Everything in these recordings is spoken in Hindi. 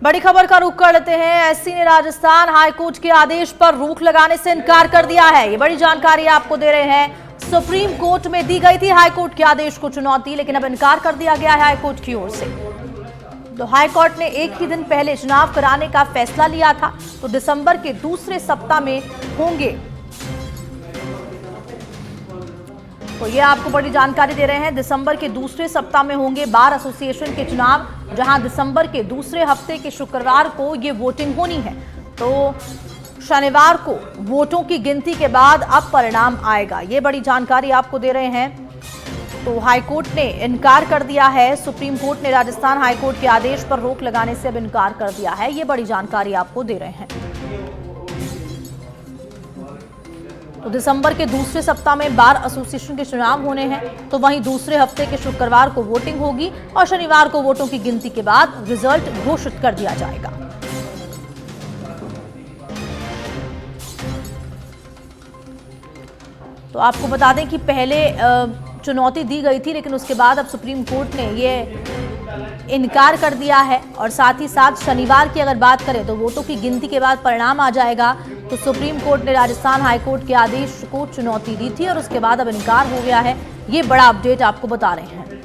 बड़ी खबर का रुख कर लेते हैं। एससी ने राजस्थान हाईकोर्ट के आदेश पर रोक लगाने से इनकार कर दिया है। ये बड़ी जानकारी आपको दे रहे हैं। सुप्रीम कोर्ट में दी गई थी हाईकोर्ट के आदेश को चुनौती, लेकिन अब इनकार कर दिया गया है हाईकोर्ट की ओर से। तो हाईकोर्ट ने एक ही दिन पहले चुनाव कराने का फैसला लिया था, तो दिसंबर के दूसरे सप्ताह में होंगे। तो ये आपको बड़ी जानकारी दे रहे हैं। दिसंबर के दूसरे सप्ताह में होंगे बार एसोसिएशन के चुनाव, जहां दिसंबर के दूसरे हफ्ते के शुक्रवार को ये वोटिंग होनी है। तो शनिवार को वोटों की गिनती के बाद अब परिणाम आएगा। ये बड़ी जानकारी आपको दे रहे हैं। तो हाईकोर्ट ने इनकार कर दिया है। सुप्रीम कोर्ट ने राजस्थान हाईकोर्ट के आदेश पर रोक लगाने से अब इनकार कर दिया है। ये बड़ी जानकारी आपको दे रहे हैं। तो दिसंबर के दूसरे सप्ताह में बार एसोसिएशन के चुनाव होने हैं, तो वहीं दूसरे हफ्ते के शुक्रवार को वोटिंग होगी और शनिवार को वोटों की गिनती के बाद रिजल्ट घोषित कर दिया जाएगा। तो आपको बता दें कि पहले चुनौती दी गई थी, लेकिन उसके बाद अब सुप्रीम कोर्ट ने ये इनकार कर दिया है। और साथ ही साथ शनिवार की अगर बात करें तो वोटों की गिनती के बाद परिणाम आ जाएगा। तो सुप्रीम कोर्ट ने राजस्थान हाईकोर्ट के आदेश को चुनौती दी थी और उसके बाद अब इनकार हो गया है। ये बड़ा अपडेट आपको बता रहे हैं।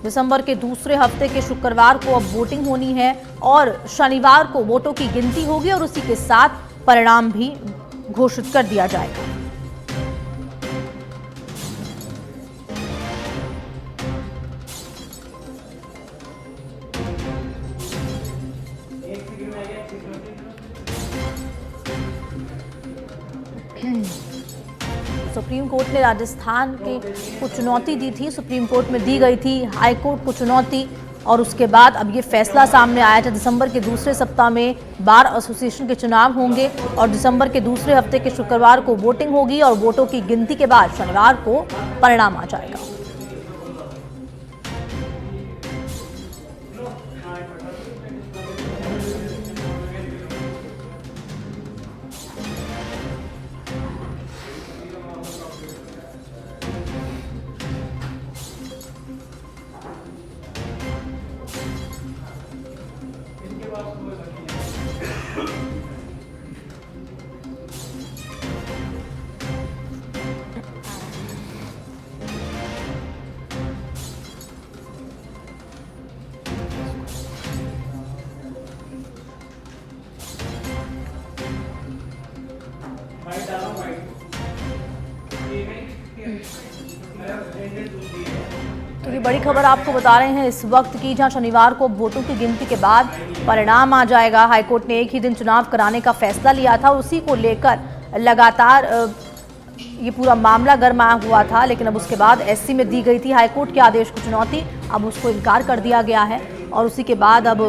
दिसंबर के दूसरे हफ्ते के शुक्रवार को अब वोटिंग होनी है और शनिवार को वोटों की गिनती होगी और उसी के साथ परिणाम भी घोषित कर दिया जाएगा। सुप्रीम कोर्ट ने राजस्थान को चुनौती दी थी। सुप्रीम कोर्ट में दी गई थी हाईकोर्ट को चुनौती और उसके बाद अब ये फैसला सामने आया था। दिसंबर के दूसरे सप्ताह में बार एसोसिएशन के चुनाव होंगे और दिसंबर के दूसरे हफ्ते के शुक्रवार को वोटिंग होगी और वोटों की गिनती के बाद शनिवार को परिणाम आ जाएगा। तो ये बड़ी खबर आपको बता रहे हैं इस वक्त की, जहां शनिवार को वोटों की गिनती के बाद परिणाम आ जाएगा। हाईकोर्ट ने एक ही दिन चुनाव कराने का फैसला लिया था, उसी को लेकर लगातार ये पूरा मामला गरमाया हुआ था। लेकिन अब उसके बाद एससी में दी गई थी हाईकोर्ट के आदेश को चुनौती, अब उसको इनकार कर दिया गया है और उसी के बाद अब